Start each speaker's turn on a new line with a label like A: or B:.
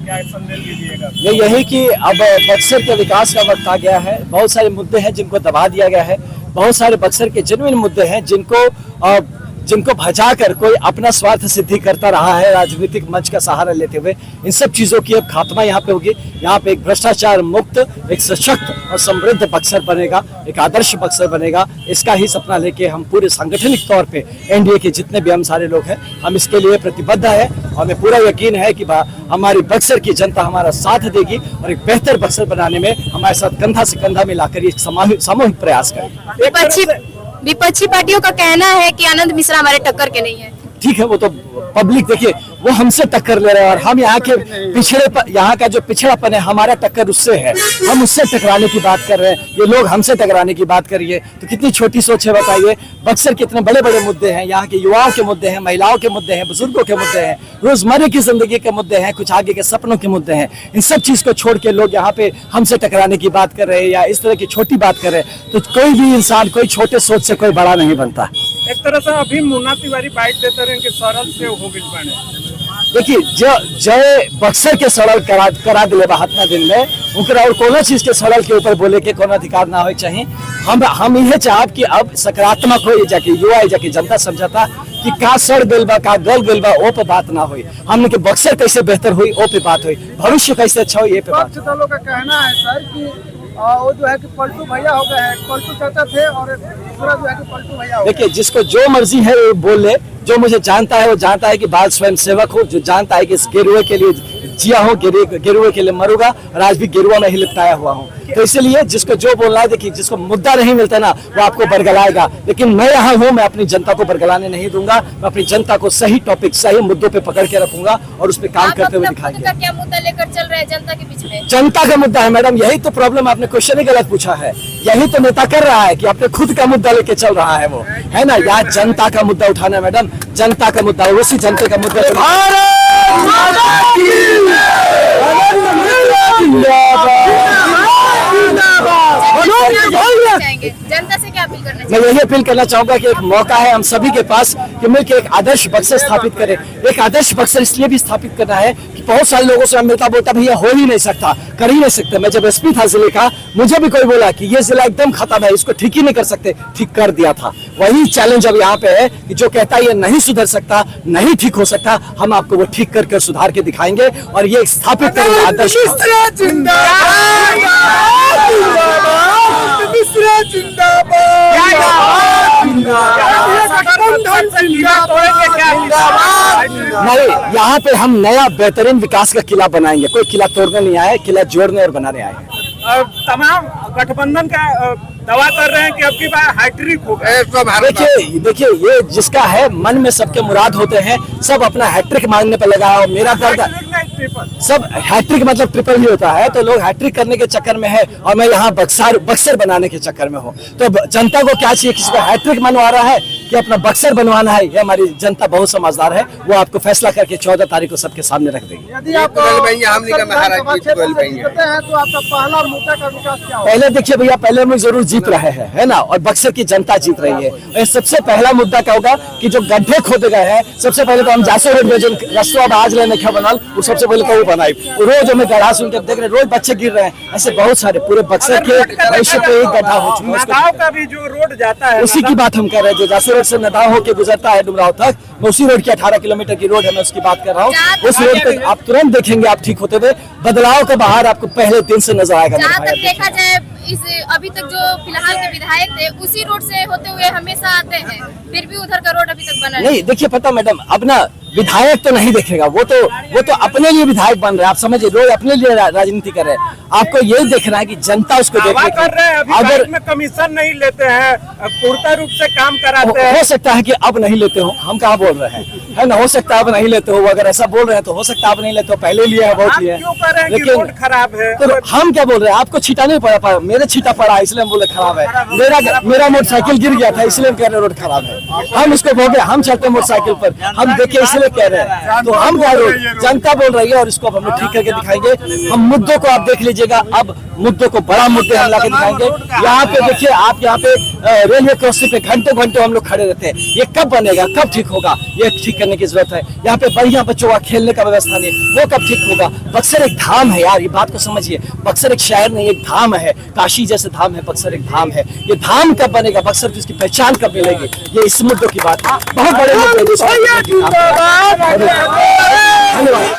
A: क्या संदेश दीजिएगा?
B: ये यही कि अब बक्सर के विकास का वक्त आ गया है। बहुत सारे मुद्दे हैं जिनको दबा दिया गया है, बहुत सारे बक्सर के जेन्युइन मुद्दे हैं जिनको भजाकर कोई अपना स्वार्थ सिद्धि करता रहा है राजनीतिक मंच का सहारा लेते हुए। इन सब चीजों की अब खात्मा यहाँ पे होगी। यहाँ पे एक भ्रष्टाचार मुक्त, एक सशक्त और समृद्ध बक्सर बनेगा, एक आदर्श बक्सर बनेगा। इसका ही सपना लेके हम पूरे सांगठनिक तौर पे एनडीए के जितने भी हम सारे लोग हैं, हम इसके लिए प्रतिबद्ध है। और हमें पूरा यकीन है कि हमारी बक्सर की जनता हमारा साथ देगी और एक बेहतर बक्सर बनाने में हमारे साथ कंधा से कंधा मिलाकर एक सामूहिक प्रयास करेगी।
C: विपक्षी पार्टियों का कहना है कि आनंद मिश्रा हमारे टक्कर के नहीं है।
B: ठीक है, वो तो पब्लिक देखिए वो हमसे टक्कर ले रहे हैं और हम यहाँ के यहाँ का जो पिछड़ापन है हमारा टक्कर उससे है। हम उससे टकराने की बात कर रहे हैं, ये लोग हमसे टकराने की बात करिए तो कितनी छोटी सोच है बताइए। बक्सर के इतने बड़े बड़े मुद्दे हैं, यहाँ के युवाओं के मुद्दे हैं, महिलाओं के मुद्दे हैं, बुजुर्गों के मुद्दे हैं, रोजमर्रा की जिंदगी के मुद्दे हैं, कुछ आगे के सपनों के मुद्दे हैं। इन सब चीज को छोड़ के लोग यहाँ पे हमसे टकराने की बात कर रहे हैं या इस तरह की छोटी बात कर रहे हैं, तो कोई भी इंसान कोई छोटे सोच से कोई बड़ा नहीं बनता।
A: एक तरह से अभी मुन्ना तिवारी बाइट देते रहे कि सरल से हो गई बने।
B: देखिए जय बक्सर के सड़ल करा दिले महात्मा दिन में उनका और कोनो चीज के सड़ल के ऊपर बोले के कोनो अधिकार ना हो चाहिए। हम यह चाहब कि अब सकारात्मक हो जाके युवा जाके जनता समझाता कि का सड़ गल बा का गल गल बा ओ पे बात ना हुई। हमने के बक्सर कैसे बेहतर हुई ओ पे बात हुई, भविष्य कैसे अच्छा हुई ये पे बात।
A: दलों का कहना है सर कि वो जो है कि पलटू भैया हो गए हैं, पलटू चाचा थे और दूसरा जो है कि पलटू भैया। देखिए
B: जिसको जो मर्जी है वो बोल ले, जो मुझे जानता है वो जानता है कि बाल स्वयं सेवक हो, जो जानता है कि इस गेरुए के लिए जिया हो, गेरुए के लिए मरूंगा और आज भी गेरुआ में ही लिपटाया हुआ हूँ। तो इसलिए जिसको जो बोलना है, देखिए जिसको मुद्दा नहीं मिलता ना वो आपको बरगलाएगा, लेकिन मैं यहाँ हूँ, मैं अपनी जनता को बरगलाने नहीं दूंगा। मैं अपनी जनता को सही टॉपिक सही मुद्दों पे पकड़ के रखूंगा और उस पर काम करते हुए दिखाएंगे।
C: क्या मुद्दा लेकर चल रहा है जनता के बीच में?
B: जनता का मुद्दा है मैडम, यही तो प्रॉब्लम। आपने क्वेश्चन ही गलत पूछा है। यही तो नेता कर रहा है कि अपने खुद का मुद्दा लेके चल रहा है, वो है ना। यहाँ जनता का मुद्दा उठाना है मैडम, जनता का मुद्दा, उसी जनता का मुद्दा।
C: जनता से क्या अपील करना
B: मैं यही अपील करना चाहूंगा कि एक मौका है हम सभी के पास कि मिलकर एक आदर्श बक्सर स्थापित करें। एक आदर्श बक्सर इसलिए भी स्थापित करना है कि बहुत सारे लोगों से मिलता बोलता भैया हो ही नहीं सकता, कर ही नहीं सकते। मैं जब एसपी था जिले का, मुझे भी कोई बोला कि ये जिला एकदम खत्म है, इसको ठीक ही नहीं कर सकते, ठीक कर दिया था। वही चैलेंज अब यहाँ पे है कि जो कहता है ये नहीं सुधर सकता, नहीं ठीक हो सकता, हम आपको वो ठीक करके सुधार के दिखाएंगे और ये स्थापित करेंगे आदर्श। नहीं, यहाँ पे हम नया बेहतरीन विकास का किला बनाएंगे। कोई किला तोड़ने नहीं आए, किला जोड़ने और बनाने आए हैं।
A: तमाम गठबंधन का दावा कर रहे हैं कि अब की बार हैट्रिक होगा।
B: देखिए ये जिसका है मन में सबके मुराद होते हैं, सब अपना हैट्रिक मांगने पर लगा है। मेरा दर्द सब हैट्रिक मतलब ट्रिपल ही होता है, तो लोग हैट्रिक करने के चक्कर में है और मैं यहाँ बक्सर बनाने के चक्कर में हूँ। तो जनता को क्या चाहिए, किसी को हैट्रिक मनवा रहा है कि अपना बक्सर बनवाना है, ये हमारी जनता बहुत समझदार है, वो आपको फैसला करके 14 तारीख को सबके सामने रख देगी।
A: यदि आप तो आपका पहला मुद्दा का विकास क्या होगा?
B: पहले देखिए भैया, पहले हम जरूर जीत रहे हैं, है ना, और बक्सर की जनता जीत रही है। सबसे पहला मुद्दा क्या होगा कि जो गड्ढे खोदे गए हैं, सबसे पहले तो हम जासो रोड में जो रास्ता आज लेने का बनल, वो सबसे पहले तो वो बनाई। रोज हमें गड्ढा सुन के देख रहे, रोज बच्चे गिर रहे हैं। ऐसे बहुत सारे पूरे बक्सर के भविष्य पे एक गड्ढा हो चुका है।
A: का भी जो रोड जाता है
B: उसी की बात हम कर रहे हैं, जो जासो रोड से नदाव होकर गुजरता है डुमराव तक, उसी रोड की 18 किलोमीटर की रोड है, मैं उसकी बात कर रहा हूँ। उस रोड पे आप तुरंत देखेंगे आप ठीक होते हुए, बदलाव का बाहर आपको पहले दिन से नजर आएगा।
C: देखा जाए अभी तक जो फिलहाल के विधायक थे उसी रोड से होते हुए हमेशा आते हैं, फिर भी उधर का रोड अभी तक बना
B: नहीं। देखिए पता मैडम, अब ना विधायक तो नहीं देखेगा, वो तो अपने लिए विधायक बन रहे हैं। आप समझिए, लोग अपने लिए राजनीति कर रहे हैं। आपको यही देखना है कि जनता उसको देख
A: रहे हैं। अगर में कमीशन नहीं लेते हैं, पूर्ण रूप से काम कराते हैं।
B: हो सकता है कि अब नहीं लेते हो, हम कहाँ बोल रहे हैं, है ना। हो सकता है अब नहीं लेते हो, अगर ऐसा बोल रहे हैं तो हो सकता है अब नहीं लेते हो, पहले लिए है, बहुत लिए।
A: लेकिन खराब है
B: तो हम क्या बोल रहे हैं, आपको छीटा नहीं पड़ा, मेरे छीटा पड़ा इसलिए हम बोले खराब है। मेरा मोटरसाइकिल गिर गया था इसलिए हम कह रहे रोड खराब है। हम उसको भोगे, हम चलते मोटरसाइकिल पर, हम देखे इसलिए कह रहे हैं। तो हम कह रहे, जनता बोल रही है और इसको हम लोग ठीक करके दिखाएंगे। हम मुद्दों को आप देख लीजिएगा, अब मुद्दों को बड़ा मुद्दे हम लाके दिखाएंगे। यहाँ पे देखिए आप, यहाँ पे रेलवे क्रॉसिंग पे घंटों घंटों हम लोग खड़े रहते हैं। ये कब बनेगा, कब ठीक होगा, ये ठीक करने की जरूरत है। यहाँ पे बढ़िया बच्चों का खेलने का व्यवस्था नहीं, वो कब ठीक होगा। बक्सर एक धाम है यार, ये बात को समझिए। बक्सर एक शहर नहीं, एक धाम है। काशी जैसे धाम है, बक्सर एक धाम है। ये धाम कब बनेगा, बक्सर की इसकी पहचान कब मिलेगी, ये इस मुद्दों की बात है। बहुत बड़े मुद्दे। धन्यवाद।